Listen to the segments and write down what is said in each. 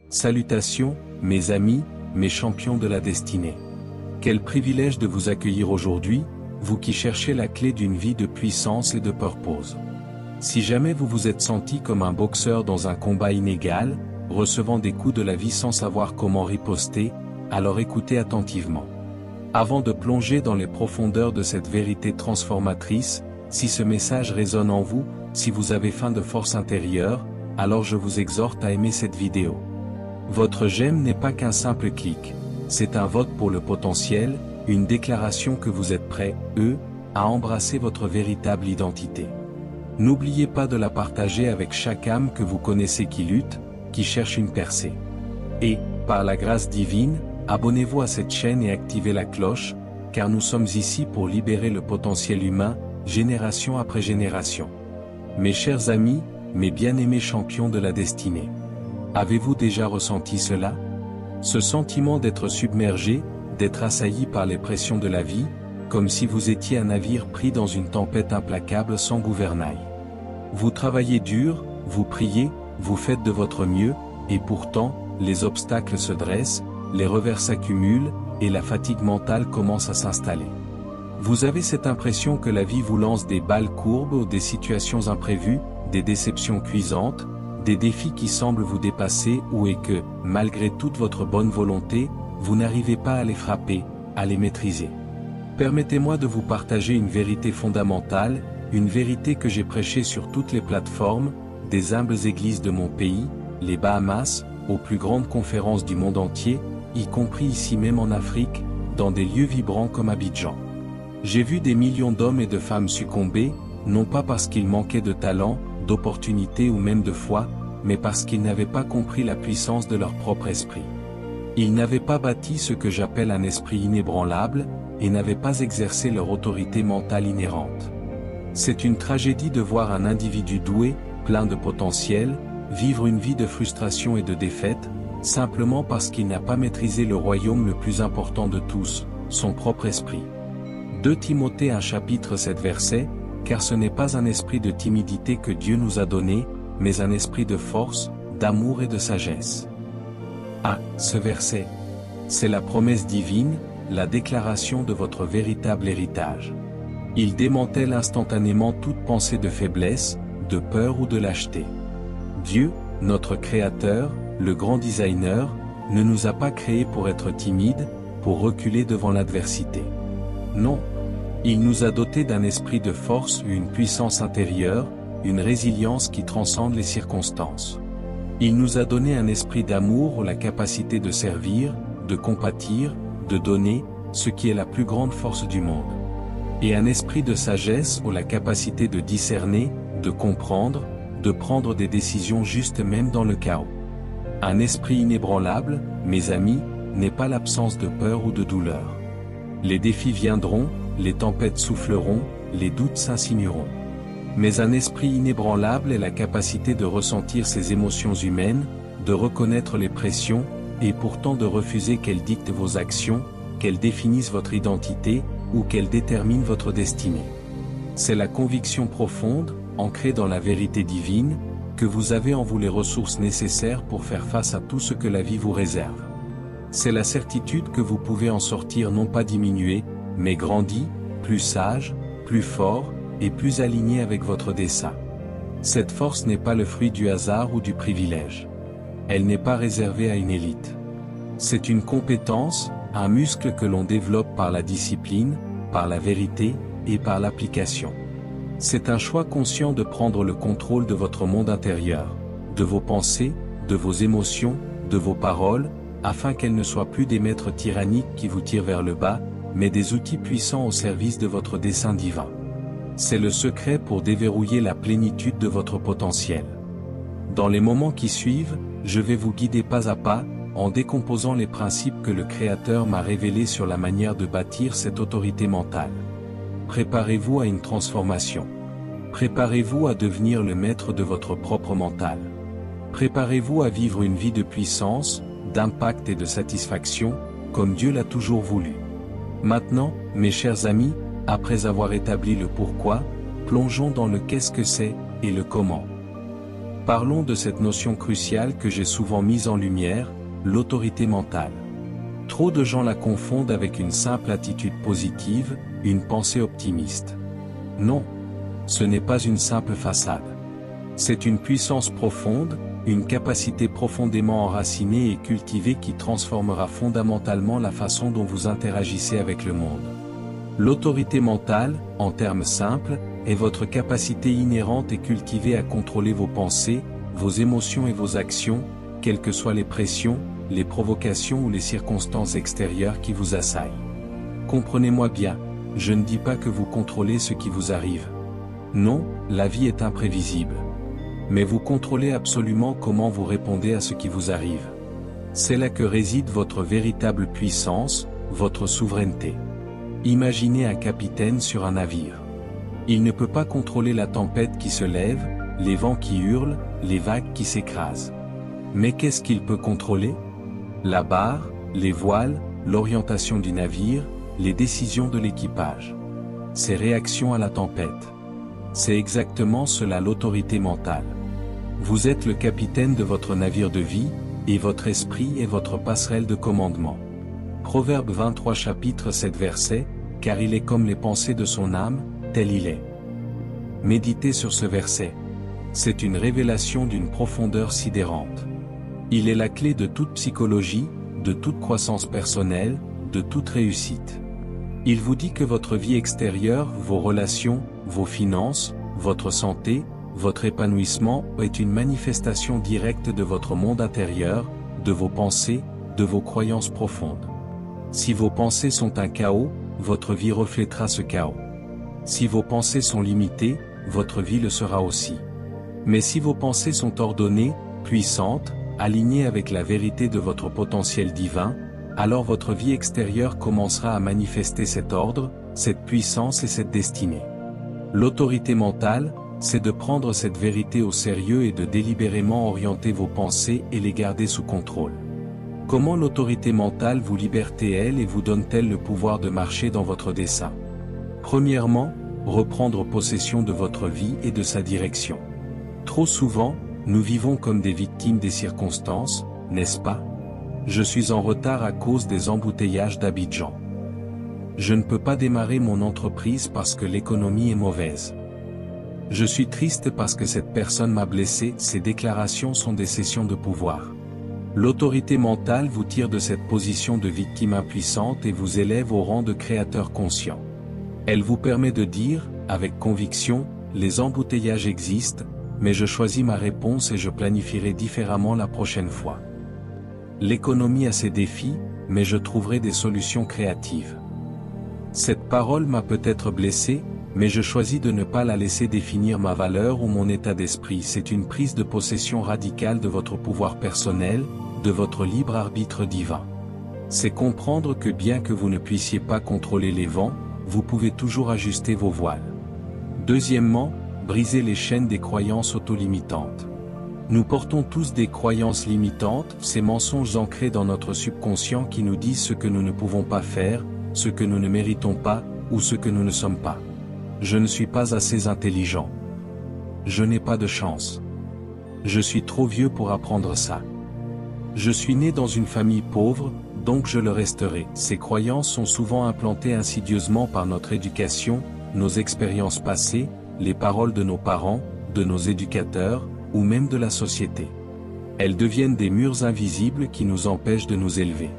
Salutations, mes amis, mes champions de la destinée. Quel privilège de vous accueillir aujourd'hui, vous qui cherchez la clé d'une vie de puissance et de purpose. Si jamais vous vous êtes senti comme un boxeur dans un combat inégal, recevant des coups de la vie sans savoir comment riposter, alors écoutez attentivement. Avant de plonger dans les profondeurs de cette vérité transformatrice, si ce message résonne en vous, si vous avez faim de force intérieure, alors je vous exhorte à aimer cette vidéo. Votre j'aime n'est pas qu'un simple clic, c'est un vote pour le potentiel, une déclaration que vous êtes prêt, à embrasser votre véritable identité. N'oubliez pas de la partager avec chaque âme que vous connaissez qui lutte, qui cherche une percée. Et, par la grâce divine, abonnez-vous à cette chaîne et activez la cloche, car nous sommes ici pour libérer le potentiel humain, génération après génération. Mes chers amis, mes bien-aimés champions de la destinée. Avez-vous déjà ressenti cela? Ce sentiment d'être submergé, d'être assailli par les pressions de la vie, comme si vous étiez un navire pris dans une tempête implacable sans gouvernail. Vous travaillez dur, vous priez, vous faites de votre mieux, et pourtant, les obstacles se dressent, les revers s'accumulent, et la fatigue mentale commence à s'installer. Vous avez cette impression que la vie vous lance des balles courbes ou des situations imprévues, des déceptions cuisantes, des défis qui semblent vous dépasser ou et que, malgré toute votre bonne volonté, vous n'arrivez pas à les frapper, à les maîtriser. Permettez-moi de vous partager une vérité fondamentale, une vérité que j'ai prêchée sur toutes les plateformes, des humbles églises de mon pays, les Bahamas, aux plus grandes conférences du monde entier, y compris ici même en Afrique, dans des lieux vibrants comme Abidjan. J'ai vu des millions d'hommes et de femmes succomber, non pas parce qu'ils manquaient de talent, d'opportunités ou même de foi, mais parce qu'ils n'avaient pas compris la puissance de leur propre esprit. Ils n'avaient pas bâti ce que j'appelle un esprit inébranlable, et n'avaient pas exercé leur autorité mentale inhérente. C'est une tragédie de voir un individu doué, plein de potentiel, vivre une vie de frustration et de défaite, simplement parce qu'il n'a pas maîtrisé le royaume le plus important de tous, son propre esprit. 2 Timothée 1 chapitre 7 verset, car ce n'est pas un esprit de timidité que Dieu nous a donné, mais un esprit de force, d'amour et de sagesse. Ce verset, c'est la promesse divine, la déclaration de votre véritable héritage. Il démantèle instantanément toute pensée de faiblesse, de peur ou de lâcheté. Dieu, notre Créateur, le grand designer, ne nous a pas créés pour être timides, pour reculer devant l'adversité. Non. Il nous a dotés d'un esprit de force, une puissance intérieure, une résilience qui transcende les circonstances. Il nous a donné un esprit d'amour ou la capacité de servir, de compatir, de donner, ce qui est la plus grande force du monde. Et un esprit de sagesse ou la capacité de discerner, de comprendre, de prendre des décisions justes même dans le chaos. Un esprit inébranlable, mes amis, n'est pas l'absence de peur ou de douleur. Les défis viendront, les tempêtes souffleront, les doutes s'insinueront. Mais un esprit inébranlable est la capacité de ressentir ses émotions humaines, de reconnaître les pressions, et pourtant de refuser qu'elles dictent vos actions, qu'elles définissent votre identité, ou qu'elles déterminent votre destinée. C'est la conviction profonde, ancrée dans la vérité divine, que vous avez en vous les ressources nécessaires pour faire face à tout ce que la vie vous réserve. C'est la certitude que vous pouvez en sortir non pas diminué, mais grandi, plus sage, plus fort, et plus aligné avec votre dessein. Cette force n'est pas le fruit du hasard ou du privilège. Elle n'est pas réservée à une élite. C'est une compétence, un muscle que l'on développe par la discipline, par la vérité, et par l'application. C'est un choix conscient de prendre le contrôle de votre monde intérieur, de vos pensées, de vos émotions, de vos paroles, afin qu'elles ne soient plus des maîtres tyranniques qui vous tirent vers le bas, mais des outils puissants au service de votre dessein divin. C'est le secret pour déverrouiller la plénitude de votre potentiel. Dans les moments qui suivent, je vais vous guider pas à pas, en décomposant les principes que le Créateur m'a révélés sur la manière de bâtir cette autorité mentale. Préparez-vous à une transformation. Préparez-vous à devenir le maître de votre propre mental. Préparez-vous à vivre une vie de puissance, d'impact et de satisfaction, comme Dieu l'a toujours voulu. Maintenant, mes chers amis, après avoir établi le pourquoi, plongeons dans le qu'est-ce que c'est, et le comment. Parlons de cette notion cruciale que j'ai souvent mise en lumière, l'autorité mentale. Trop de gens la confondent avec une simple attitude positive, une pensée optimiste. Non, ce n'est pas une simple façade. C'est une puissance profonde, une capacité profondément enracinée et cultivée qui transformera fondamentalement la façon dont vous interagissez avec le monde. L'autorité mentale, en termes simples, est votre capacité inhérente et cultivée à contrôler vos pensées, vos émotions et vos actions, quelles que soient les pressions, les provocations ou les circonstances extérieures qui vous assaillent. Comprenez-moi bien, je ne dis pas que vous contrôlez ce qui vous arrive. Non, la vie est imprévisible. Mais vous contrôlez absolument comment vous répondez à ce qui vous arrive. C'est là que réside votre véritable puissance, votre souveraineté. Imaginez un capitaine sur un navire. Il ne peut pas contrôler la tempête qui se lève, les vents qui hurlent, les vagues qui s'écrasent. Mais qu'est-ce qu'il peut contrôler? La barre, les voiles, l'orientation du navire, les décisions de l'équipage. Ses réactions à la tempête. C'est exactement cela l'autorité mentale. Vous êtes le capitaine de votre navire de vie, et votre esprit est votre passerelle de commandement. Proverbe 23 chapitre 7 verset, car il est comme les pensées de son âme, tel il est. Méditez sur ce verset. C'est une révélation d'une profondeur sidérante. Il est la clé de toute psychologie, de toute croissance personnelle, de toute réussite. Il vous dit que votre vie extérieure, vos relations, vos finances, votre santé, votre épanouissement est une manifestation directe de votre monde intérieur, de vos pensées, de vos croyances profondes. Si vos pensées sont un chaos, votre vie reflètera ce chaos. Si vos pensées sont limitées, votre vie le sera aussi. Mais si vos pensées sont ordonnées, puissantes, alignées avec la vérité de votre potentiel divin, alors votre vie extérieure commencera à manifester cet ordre, cette puissance et cette destinée. L'autorité mentale, c'est de prendre cette vérité au sérieux et de délibérément orienter vos pensées et les garder sous contrôle. Comment l'autorité mentale vous libère-t-elle et vous donne-t-elle le pouvoir de marcher dans votre dessein? Premièrement, reprendre possession de votre vie et de sa direction. Trop souvent, nous vivons comme des victimes des circonstances, n'est-ce pas? Je suis en retard à cause des embouteillages d'Abidjan. Je ne peux pas démarrer mon entreprise parce que l'économie est mauvaise. Je suis triste parce que cette personne m'a blessé, ces déclarations sont des cessions de pouvoir. L'autorité mentale vous tire de cette position de victime impuissante et vous élève au rang de créateur conscient. Elle vous permet de dire, avec conviction, les embouteillages existent, mais je choisis ma réponse et je planifierai différemment la prochaine fois. L'économie a ses défis, mais je trouverai des solutions créatives. Cette parole m'a peut-être blessé, mais je choisis de ne pas la laisser définir ma valeur ou mon état d'esprit. C'est une prise de possession radicale de votre pouvoir personnel, de votre libre arbitre divin. C'est comprendre que bien que vous ne puissiez pas contrôler les vents, vous pouvez toujours ajuster vos voiles. Deuxièmement, briser les chaînes des croyances auto-limitantes. Nous portons tous des croyances limitantes, ces mensonges ancrés dans notre subconscient qui nous disent ce que nous ne pouvons pas faire, ce que nous ne méritons pas, ou ce que nous ne sommes pas. Je ne suis pas assez intelligent. Je n'ai pas de chance. Je suis trop vieux pour apprendre ça. Je suis né dans une famille pauvre, donc je le resterai. Ces croyances sont souvent implantées insidieusement par notre éducation, nos expériences passées, les paroles de nos parents, de nos éducateurs, ou même de la société. Elles deviennent des murs invisibles qui nous empêchent de nous élever.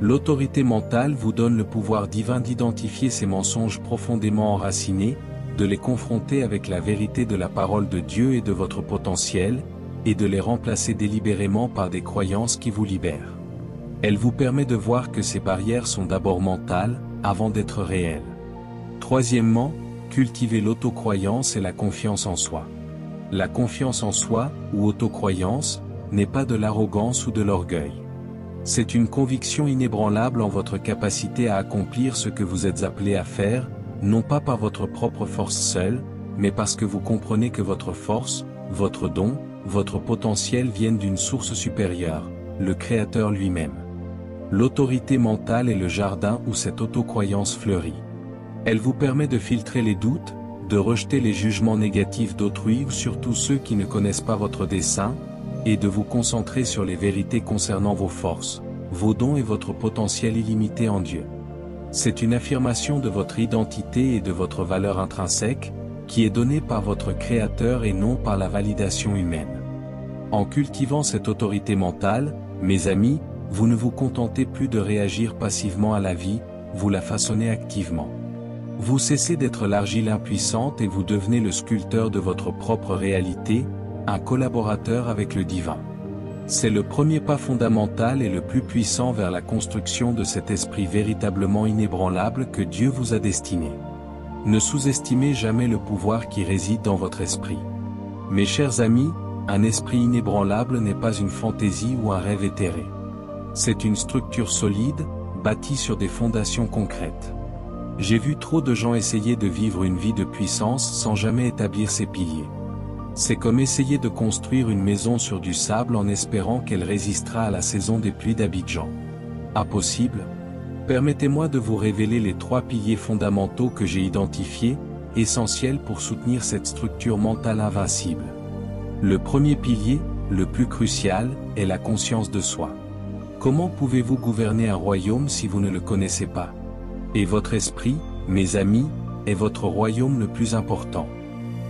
L'autorité mentale vous donne le pouvoir divin d'identifier ces mensonges profondément enracinés, de les confronter avec la vérité de la parole de Dieu et de votre potentiel, et de les remplacer délibérément par des croyances qui vous libèrent. Elle vous permet de voir que ces barrières sont d'abord mentales, avant d'être réelles. Troisièmement, cultiver l'autocroyance et la confiance en soi. La confiance en soi, ou autocroyance, n'est pas de l'arrogance ou de l'orgueil. C'est une conviction inébranlable en votre capacité à accomplir ce que vous êtes appelé à faire, non pas par votre propre force seule, mais parce que vous comprenez que votre force, votre don, votre potentiel viennent d'une source supérieure, le Créateur lui-même. L'autorité mentale est le jardin où cette autocroyance fleurit. Elle vous permet de filtrer les doutes, de rejeter les jugements négatifs d'autrui ou surtout ceux qui ne connaissent pas votre dessein, et de vous concentrer sur les vérités concernant vos forces, vos dons et votre potentiel illimité en Dieu. C'est une affirmation de votre identité et de votre valeur intrinsèque, qui est donnée par votre Créateur et non par la validation humaine. En cultivant cette autorité mentale, mes amis, vous ne vous contentez plus de réagir passivement à la vie, vous la façonnez activement. Vous cessez d'être l'argile impuissante et vous devenez le sculpteur de votre propre réalité, un collaborateur avec le divin. C'est le premier pas fondamental et le plus puissant vers la construction de cet esprit véritablement inébranlable que Dieu vous a destiné. Ne sous-estimez jamais le pouvoir qui réside dans votre esprit. Mes chers amis, un esprit inébranlable n'est pas une fantaisie ou un rêve éthéré. C'est une structure solide, bâtie sur des fondations concrètes. J'ai vu trop de gens essayer de vivre une vie de puissance sans jamais établir ses piliers. C'est comme essayer de construire une maison sur du sable en espérant qu'elle résistera à la saison des pluies d'Abidjan. Impossible. Permettez-moi de vous révéler les 3 piliers fondamentaux que j'ai identifiés, essentiels pour soutenir cette structure mentale invincible. Le premier pilier, le plus crucial, est la conscience de soi. Comment pouvez-vous gouverner un royaume si vous ne le connaissez pas? Et votre esprit, mes amis, est votre royaume le plus important.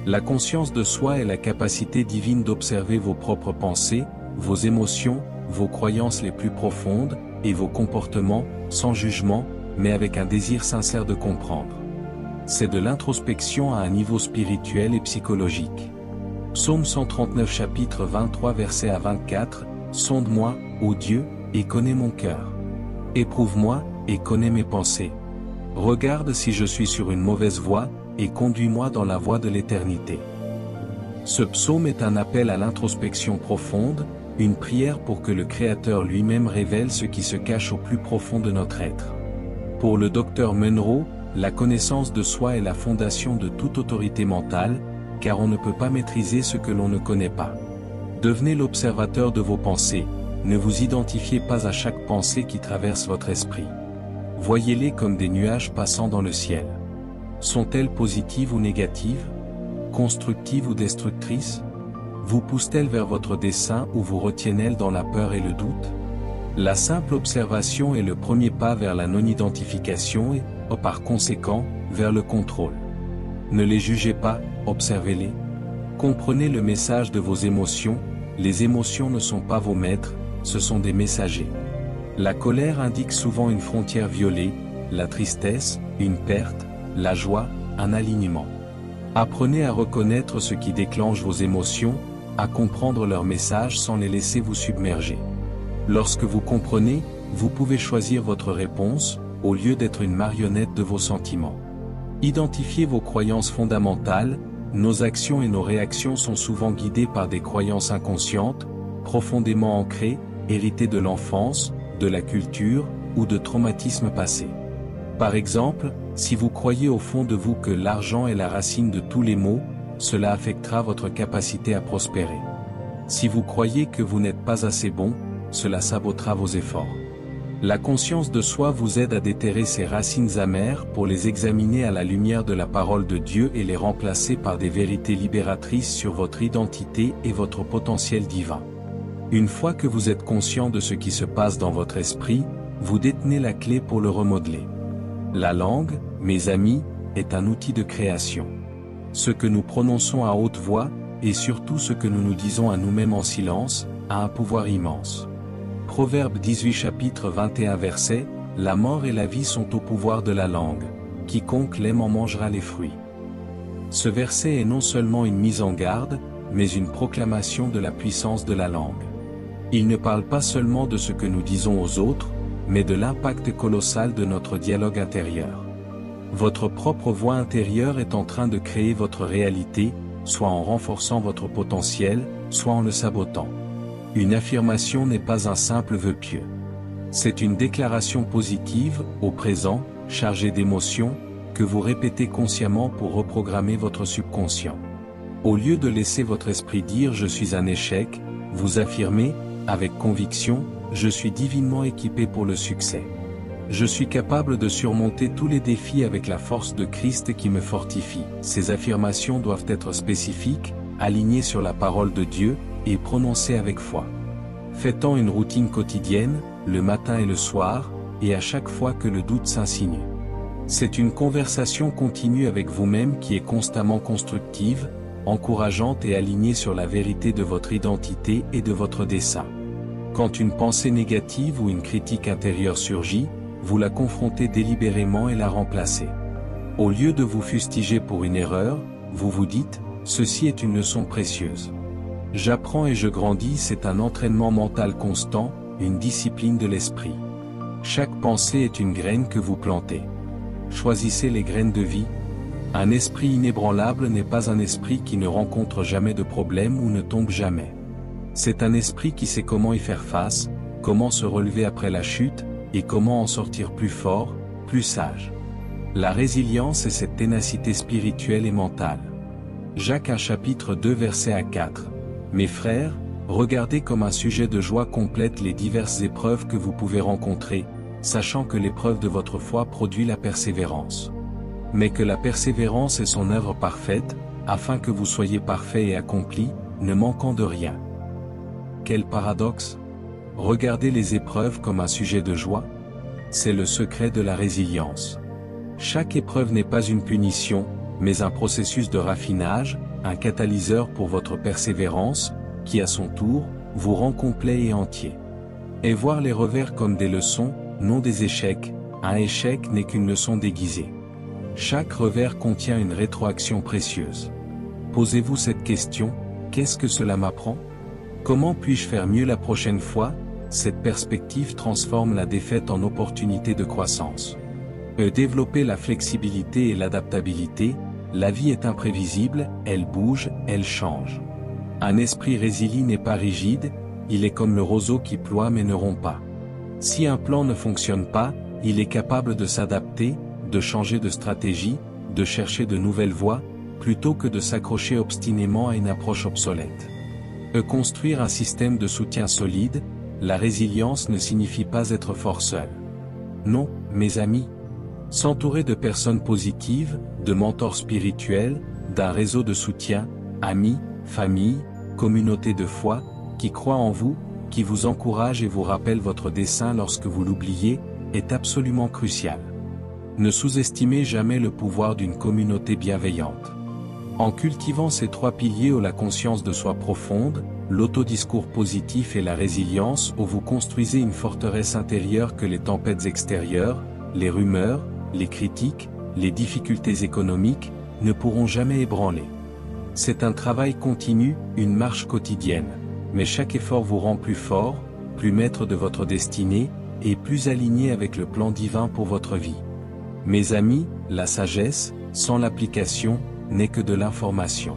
La conscience de soi est la capacité divine d'observer vos propres pensées, vos émotions, vos croyances les plus profondes, et vos comportements, sans jugement, mais avec un désir sincère de comprendre. C'est de l'introspection à un niveau spirituel et psychologique. Psaume 139 chapitre 23 verset à 24, « Sonde-moi, ô Dieu, et connais mon cœur. Éprouve-moi, et connais mes pensées. Regarde si je suis sur une mauvaise voie, et conduis-moi dans la voie de l'éternité. » Ce psaume est un appel à l'introspection profonde, une prière pour que le Créateur lui-même révèle ce qui se cache au plus profond de notre être. Pour le docteur Munro, la connaissance de soi est la fondation de toute autorité mentale, car on ne peut pas maîtriser ce que l'on ne connaît pas. Devenez l'observateur de vos pensées, ne vous identifiez pas à chaque pensée qui traverse votre esprit. Voyez-les comme des nuages passant dans le ciel. Sont-elles positives ou négatives? Constructives ou destructrices? Vous poussent-elles vers votre dessein ou vous retiennent-elles dans la peur et le doute? La simple observation est le premier pas vers la non-identification et, par conséquent, vers le contrôle. Ne les jugez pas, observez-les. Comprenez le message de vos émotions, les émotions ne sont pas vos maîtres, ce sont des messagers. La colère indique souvent une frontière violée, la tristesse, une perte, la joie, un alignement. Apprenez à reconnaître ce qui déclenche vos émotions, à comprendre leurs messages sans les laisser vous submerger. Lorsque vous comprenez, vous pouvez choisir votre réponse, au lieu d'être une marionnette de vos sentiments. Identifiez vos croyances fondamentales, nos actions et nos réactions sont souvent guidées par des croyances inconscientes, profondément ancrées, héritées de l'enfance, de la culture, ou de traumatismes passés. Par exemple, si vous croyez au fond de vous que l'argent est la racine de tous les maux, cela affectera votre capacité à prospérer. Si vous croyez que vous n'êtes pas assez bon, cela sabotera vos efforts. La conscience de soi vous aide à déterrer ces racines amères pour les examiner à la lumière de la parole de Dieu et les remplacer par des vérités libératrices sur votre identité et votre potentiel divin. Une fois que vous êtes conscient de ce qui se passe dans votre esprit, vous détenez la clé pour le remodeler. La langue, mes amis, est un outil de création. Ce que nous prononçons à haute voix, et surtout ce que nous nous disons à nous-mêmes en silence, a un pouvoir immense. Proverbe 18 chapitre 21 verset, « La mort et la vie sont au pouvoir de la langue. Quiconque l'aime en mangera les fruits. » Ce verset est non seulement une mise en garde, mais une proclamation de la puissance de la langue. Il ne parle pas seulement de ce que nous disons aux autres, mais de l'impact colossal de notre dialogue intérieur. Votre propre voix intérieure est en train de créer votre réalité, soit en renforçant votre potentiel, soit en le sabotant. Une affirmation n'est pas un simple vœu pieux. C'est une déclaration positive, au présent, chargée d'émotions, que vous répétez consciemment pour reprogrammer votre subconscient. Au lieu de laisser votre esprit dire « je suis un échec », vous affirmez, avec conviction, « je suis divinement équipé pour le succès ». Je suis capable de surmonter tous les défis avec la force de Christ qui me fortifie. Ces affirmations doivent être spécifiques, alignées sur la parole de Dieu, et prononcées avec foi. Faites-en une routine quotidienne, le matin et le soir, et à chaque fois que le doute s'insinue. C'est une conversation continue avec vous-même qui est constamment constructive, encourageante et alignée sur la vérité de votre identité et de votre dessein. Quand une pensée négative ou une critique intérieure surgit, vous la confrontez délibérément et la remplacez. Au lieu de vous fustiger pour une erreur, vous vous dites, ceci est une leçon précieuse. J'apprends et je grandis, c'est un entraînement mental constant, une discipline de l'esprit. Chaque pensée est une graine que vous plantez. Choisissez les graines de vie. Un esprit inébranlable n'est pas un esprit qui ne rencontre jamais de problème ou ne tombe jamais. C'est un esprit qui sait comment y faire face, comment se relever après la chute, et comment en sortir plus fort, plus sage. La résilience est cette ténacité spirituelle et mentale. Jacques 1 chapitre 2 verset à 4. Mes frères, regardez comme un sujet de joie complète les diverses épreuves que vous pouvez rencontrer, sachant que l'épreuve de votre foi produit la persévérance. Mais que la persévérance est son œuvre parfaite, afin que vous soyez parfaits et accomplis, ne manquant de rien. Quel paradoxe! Regardez les épreuves comme un sujet de joie. C'est le secret de la résilience. Chaque épreuve n'est pas une punition, mais un processus de raffinage, un catalyseur pour votre persévérance, qui à son tour, vous rend complet et entier. Et voir les revers comme des leçons, non des échecs, un échec n'est qu'une leçon déguisée. Chaque revers contient une rétroaction précieuse. Posez-vous cette question, qu'est-ce que cela m'apprend? Comment puis-je faire mieux la prochaine fois? Cette perspective transforme la défaite en opportunité de croissance. Développer la flexibilité et l'adaptabilité, la vie est imprévisible, elle bouge, elle change. Un esprit résilient n'est pas rigide, il est comme le roseau qui ploie mais ne rompt pas. Si un plan ne fonctionne pas, il est capable de s'adapter, de changer de stratégie, de chercher de nouvelles voies, plutôt que de s'accrocher obstinément à une approche obsolète. Construire un système de soutien solide, la résilience ne signifie pas être fort seul. Non, mes amis. S'entourer de personnes positives, de mentors spirituels, d'un réseau de soutien, amis, famille, communauté de foi, qui croient en vous, qui vous encouragent et vous rappellent votre dessein lorsque vous l'oubliez, est absolument crucial. Ne sous-estimez jamais le pouvoir d'une communauté bienveillante. En cultivant ces trois piliers où la conscience de soi profonde, l'autodiscours positif et la résilience, où vous construisez une forteresse intérieure que les tempêtes extérieures, les rumeurs, les critiques, les difficultés économiques, ne pourront jamais ébranler. C'est un travail continu, une marche quotidienne, mais chaque effort vous rend plus fort, plus maître de votre destinée, et plus aligné avec le plan divin pour votre vie. Mes amis, la sagesse, sans l'application, n'est que de l'information.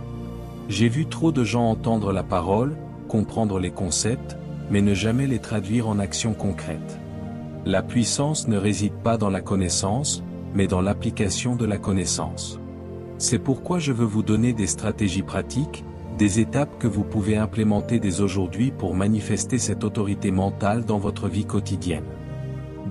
J'ai vu trop de gens entendre la parole, comprendre les concepts, mais ne jamais les traduire en actions concrètes. La puissance ne réside pas dans la connaissance, mais dans l'application de la connaissance. C'est pourquoi je veux vous donner des stratégies pratiques, des étapes que vous pouvez implémenter dès aujourd'hui pour manifester cette autorité mentale dans votre vie quotidienne.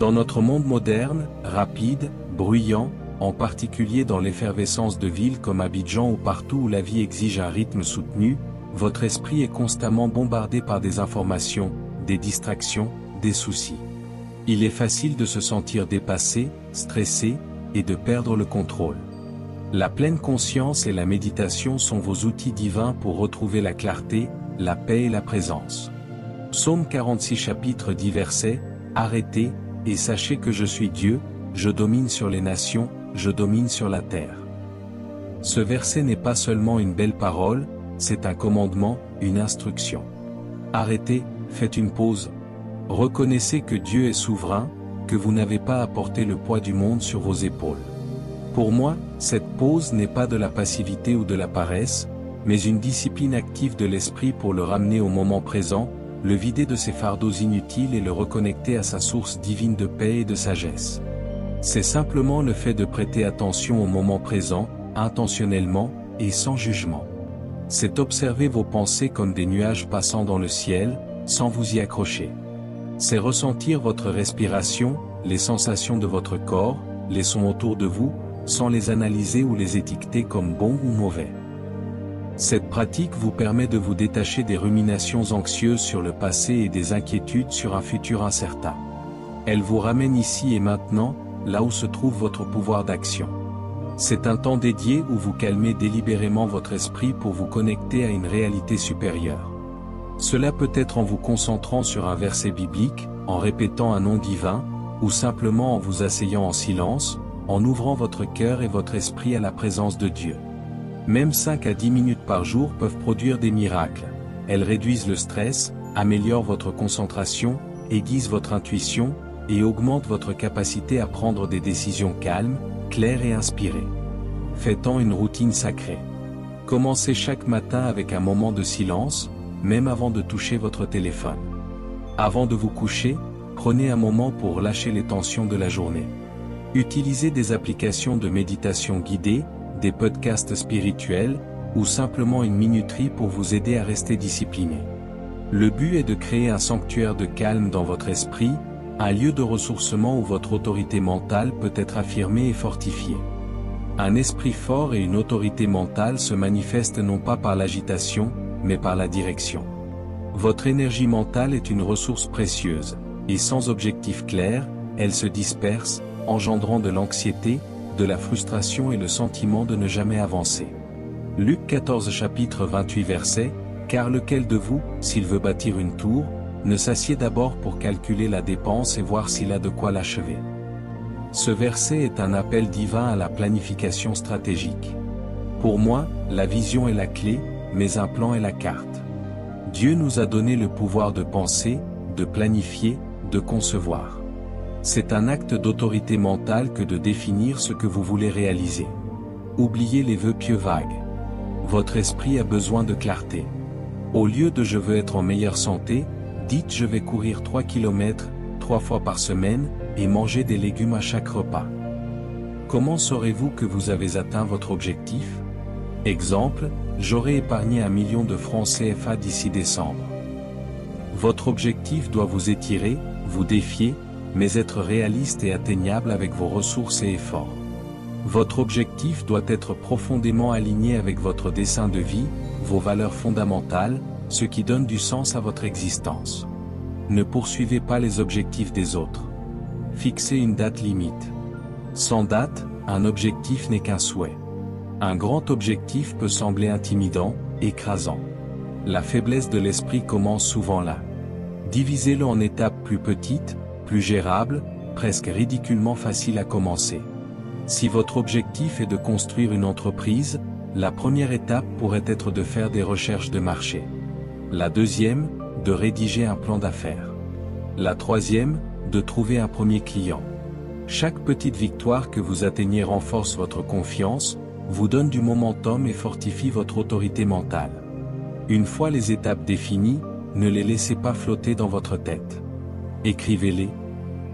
Dans notre monde moderne, rapide, bruyant, en particulier dans l'effervescence de villes comme Abidjan ou partout où la vie exige un rythme soutenu, votre esprit est constamment bombardé par des informations, des distractions, des soucis. Il est facile de se sentir dépassé, stressé, et de perdre le contrôle. La pleine conscience et la méditation sont vos outils divins pour retrouver la clarté, la paix et la présence. Psaume 46 chapitre 10 versets, arrêtez, et sachez que je suis Dieu, je domine sur les nations, je domine sur la terre. Ce verset n'est pas seulement une belle parole, c'est un commandement, une instruction. Arrêtez, faites une pause. Reconnaissez que Dieu est souverain, que vous n'avez pas à porter le poids du monde sur vos épaules. Pour moi, cette pause n'est pas de la passivité ou de la paresse, mais une discipline active de l'esprit pour le ramener au moment présent, le vider de ses fardeaux inutiles et le reconnecter à sa source divine de paix et de sagesse. C'est simplement le fait de prêter attention au moment présent, intentionnellement, et sans jugement. C'est observer vos pensées comme des nuages passant dans le ciel, sans vous y accrocher. C'est ressentir votre respiration, les sensations de votre corps, les sons autour de vous, sans les analyser ou les étiqueter comme bons ou mauvais. Cette pratique vous permet de vous détacher des ruminations anxieuses sur le passé et des inquiétudes sur un futur incertain. Elle vous ramène ici et maintenant, là où se trouve votre pouvoir d'action. C'est un temps dédié où vous calmez délibérément votre esprit pour vous connecter à une réalité supérieure. Cela peut être en vous concentrant sur un verset biblique, en répétant un nom divin, ou simplement en vous asseyant en silence, en ouvrant votre cœur et votre esprit à la présence de Dieu. Même 5 à 10 minutes par jour peuvent produire des miracles. Elles réduisent le stress, améliorent votre concentration, aiguisent votre intuition, et augmentent votre capacité à prendre des décisions calmes, claires et inspirées. Faites-en une routine sacrée. Commencez chaque matin avec un moment de silence, même avant de toucher votre téléphone. Avant de vous coucher, prenez un moment pour lâcher les tensions de la journée. Utilisez des applications de méditation guidée, des podcasts spirituels, ou simplement une minuterie pour vous aider à rester discipliné. Le but est de créer un sanctuaire de calme dans votre esprit, un lieu de ressourcement où votre autorité mentale peut être affirmée et fortifiée. Un esprit fort et une autorité mentale se manifestent non pas par l'agitation, mais par la direction. Votre énergie mentale est une ressource précieuse, et sans objectif clair, elle se disperse, engendrant de l'anxiété, de la frustration et le sentiment de ne jamais avancer. Luc 14 chapitre 28 verset, « Car lequel de vous, s'il veut bâtir une tour, ne s'assied d'abord pour calculer la dépense et voir s'il a de quoi l'achever » Ce verset est un appel divin à la planification stratégique. Pour moi, la vision est la clé, mais un plan est la carte. Dieu nous a donné le pouvoir de penser, de planifier, de concevoir. C'est un acte d'autorité mentale que de définir ce que vous voulez réaliser. Oubliez les vœux pieux vagues. Votre esprit a besoin de clarté. Au lieu de « je veux être en meilleure santé », dites « je vais courir 3 km, 3 fois par semaine, et manger des légumes à chaque repas ». Comment saurez-vous que vous avez atteint votre objectif? Exemple, j'aurai épargné 1 million de francs CFA d'ici décembre. Votre objectif doit vous étirer, vous défier, mais être réaliste et atteignable avec vos ressources et efforts. Votre objectif doit être profondément aligné avec votre dessein de vie, vos valeurs fondamentales, ce qui donne du sens à votre existence. Ne poursuivez pas les objectifs des autres. Fixez une date limite. Sans date, un objectif n'est qu'un souhait. Un grand objectif peut sembler intimidant, écrasant. La faiblesse de l'esprit commence souvent là. Divisez-le en étapes plus petites, plus gérables, presque ridiculement faciles à commencer. Si votre objectif est de construire une entreprise, la première étape pourrait être de faire des recherches de marché. La deuxième, de rédiger un plan d'affaires. La troisième, de trouver un premier client. Chaque petite victoire que vous atteignez renforce votre confiance, vous donne du momentum et fortifie votre autorité mentale. Une fois les étapes définies, ne les laissez pas flotter dans votre tête. Écrivez-les.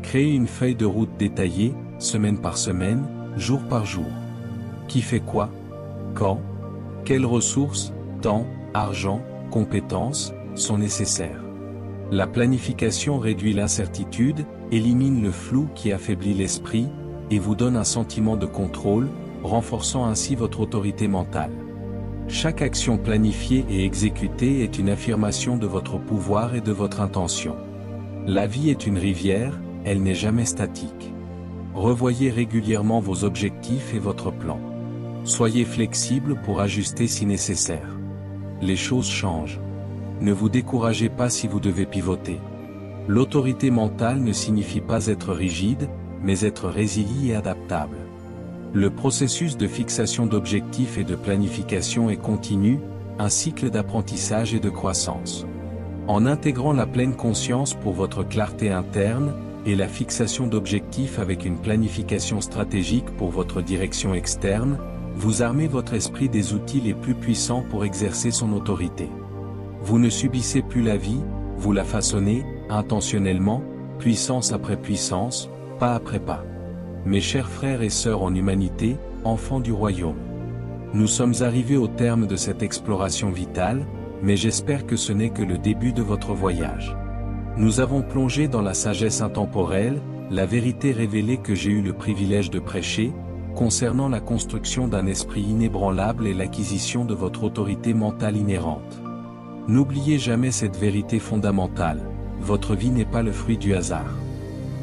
Créez une feuille de route détaillée, semaine par semaine, jour par jour. Qui fait quoi? Quand? Quelles ressources, temps, argent, compétences, sont nécessaires? La planification réduit l'incertitude, élimine le flou qui affaiblit l'esprit, et vous donne un sentiment de contrôle, renforçant ainsi votre autorité mentale. Chaque action planifiée et exécutée est une affirmation de votre pouvoir et de votre intention. La vie est une rivière, elle n'est jamais statique. Revoyez régulièrement vos objectifs et votre plan. Soyez flexible pour ajuster si nécessaire. Les choses changent. Ne vous découragez pas si vous devez pivoter. L'autorité mentale ne signifie pas être rigide, mais être résilient et adaptable. Le processus de fixation d'objectifs et de planification est continu, un cycle d'apprentissage et de croissance. En intégrant la pleine conscience pour votre clarté interne, et la fixation d'objectifs avec une planification stratégique pour votre direction externe, vous armez votre esprit des outils les plus puissants pour exercer son autorité. Vous ne subissez plus la vie, vous la façonnez, intentionnellement, puissance après puissance, pas après pas. Mes chers frères et sœurs en humanité, enfants du royaume. Nous sommes arrivés au terme de cette exploration vitale, mais j'espère que ce n'est que le début de votre voyage. Nous avons plongé dans la sagesse intemporelle, la vérité révélée que j'ai eu le privilège de prêcher, concernant la construction d'un esprit inébranlable et l'acquisition de votre autorité mentale inhérente. N'oubliez jamais cette vérité fondamentale, votre vie n'est pas le fruit du hasard.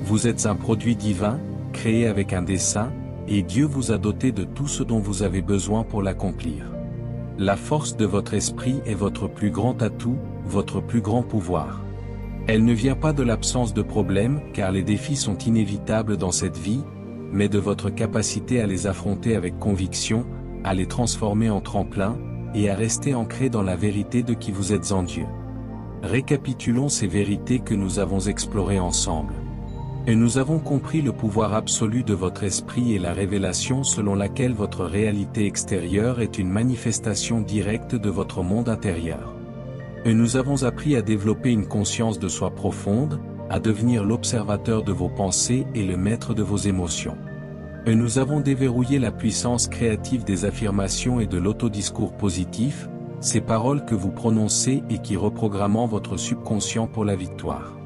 Vous êtes un produit divin, créé avec un dessein, et Dieu vous a doté de tout ce dont vous avez besoin pour l'accomplir. La force de votre esprit est votre plus grand atout, votre plus grand pouvoir. Elle ne vient pas de l'absence de problèmes, car les défis sont inévitables dans cette vie, mais de votre capacité à les affronter avec conviction, à les transformer en tremplin, et à rester ancré dans la vérité de qui vous êtes en Dieu. Récapitulons ces vérités que nous avons explorées ensemble. Et nous avons compris le pouvoir absolu de votre esprit et la révélation selon laquelle votre réalité extérieure est une manifestation directe de votre monde intérieur. Et nous avons appris à développer une conscience de soi profonde, à devenir l'observateur de vos pensées et le maître de vos émotions. Et nous avons déverrouillé la puissance créative des affirmations et de l'autodiscours positif, ces paroles que vous prononcez et qui reprogramment votre subconscient pour la victoire.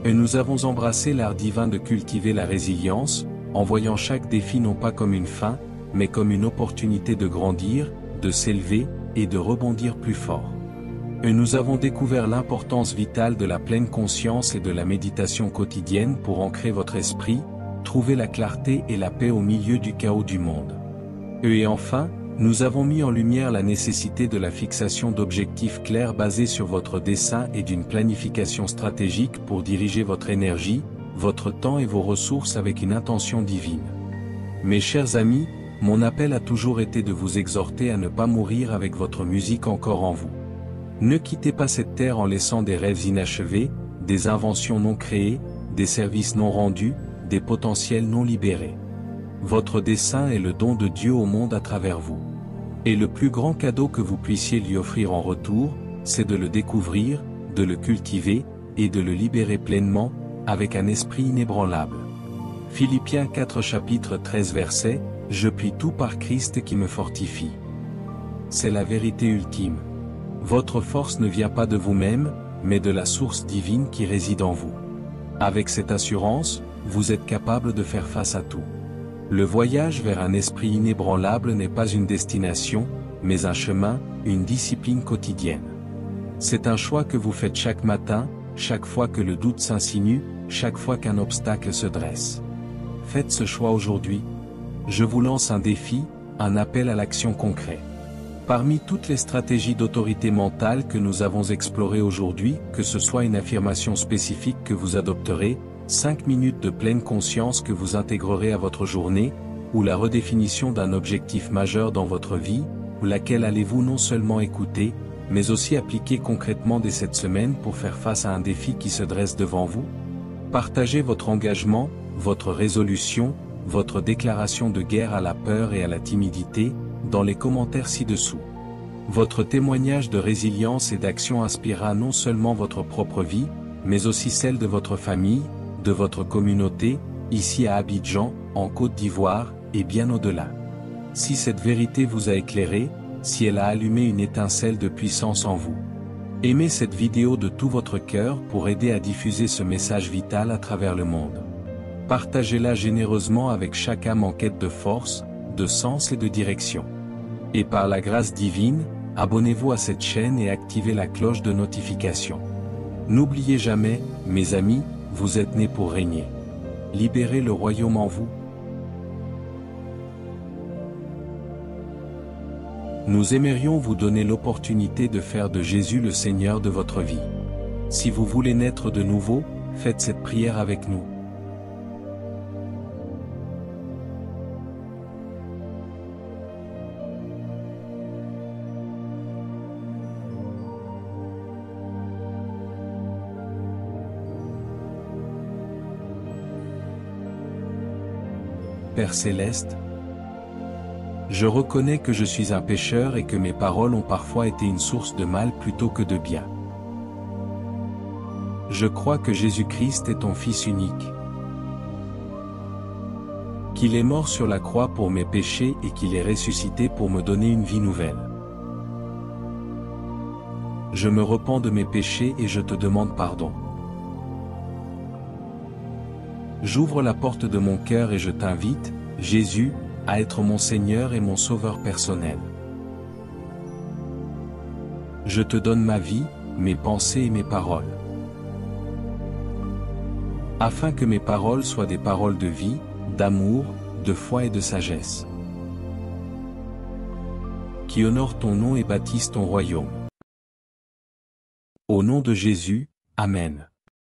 Et nous avons embrassé l'art divin de cultiver la résilience, en voyant chaque défi non pas comme une fin, mais comme une opportunité de grandir, de s'élever, et de rebondir plus fort. Et nous avons découvert l'importance vitale de la pleine conscience et de la méditation quotidienne pour ancrer votre esprit, trouver la clarté et la paix au milieu du chaos du monde. Et enfin, nous avons mis en lumière la nécessité de la fixation d'objectifs clairs basés sur votre dessein et d'une planification stratégique pour diriger votre énergie, votre temps et vos ressources avec une intention divine. Mes chers amis, mon appel a toujours été de vous exhorter à ne pas mourir avec votre musique encore en vous. Ne quittez pas cette terre en laissant des rêves inachevés, des inventions non créées, des services non rendus, des potentiels non libérés. Votre dessein est le don de Dieu au monde à travers vous. Et le plus grand cadeau que vous puissiez lui offrir en retour, c'est de le découvrir, de le cultiver, et de le libérer pleinement, avec un esprit inébranlable. Philippiens 4 chapitre 13 verset, « Je puis tout par Christ qui me fortifie ». C'est la vérité ultime. Votre force ne vient pas de vous-même, mais de la source divine qui réside en vous. Avec cette assurance, vous êtes capable de faire face à tout. Le voyage vers un esprit inébranlable n'est pas une destination, mais un chemin, une discipline quotidienne. C'est un choix que vous faites chaque matin, chaque fois que le doute s'insinue, chaque fois qu'un obstacle se dresse. Faites ce choix aujourd'hui. Je vous lance un défi, un appel à l'action concret. Parmi toutes les stratégies d'autorité mentale que nous avons explorées aujourd'hui, que ce soit une affirmation spécifique que vous adopterez, 5 minutes de pleine conscience que vous intégrerez à votre journée, ou la redéfinition d'un objectif majeur dans votre vie, ou laquelle allez-vous non seulement écouter, mais aussi appliquer concrètement dès cette semaine pour faire face à un défi qui se dresse devant vous? Partagez votre engagement, votre résolution, votre déclaration de guerre à la peur et à la timidité, dans les commentaires ci-dessous. Votre témoignage de résilience et d'action inspirera non seulement votre propre vie, mais aussi celle de votre famille, de votre communauté, ici à Abidjan, en Côte d'Ivoire, et bien au-delà. Si cette vérité vous a éclairé, si elle a allumé une étincelle de puissance en vous, aimez cette vidéo de tout votre cœur pour aider à diffuser ce message vital à travers le monde. Partagez-la généreusement avec chaque âme en quête de force, de sens et de direction. Et par la grâce divine, abonnez-vous à cette chaîne et activez la cloche de notification. N'oubliez jamais, mes amis, vous êtes nés pour régner. Libérez le royaume en vous. Nous aimerions vous donner l'opportunité de faire de Jésus le Seigneur de votre vie. Si vous voulez naître de nouveau, faites cette prière avec nous. Père Céleste, je reconnais que je suis un pécheur et que mes paroles ont parfois été une source de mal plutôt que de bien. Je crois que Jésus-Christ est ton Fils unique, qu'il est mort sur la croix pour mes péchés et qu'il est ressuscité pour me donner une vie nouvelle. Je me repens de mes péchés et je te demande pardon. J'ouvre la porte de mon cœur et je t'invite, Jésus, à être mon Seigneur et mon Sauveur personnel. Je te donne ma vie, mes pensées et mes paroles. Afin que mes paroles soient des paroles de vie, d'amour, de foi et de sagesse. Qui honorent ton nom et bâtissent ton royaume. Au nom de Jésus, Amen.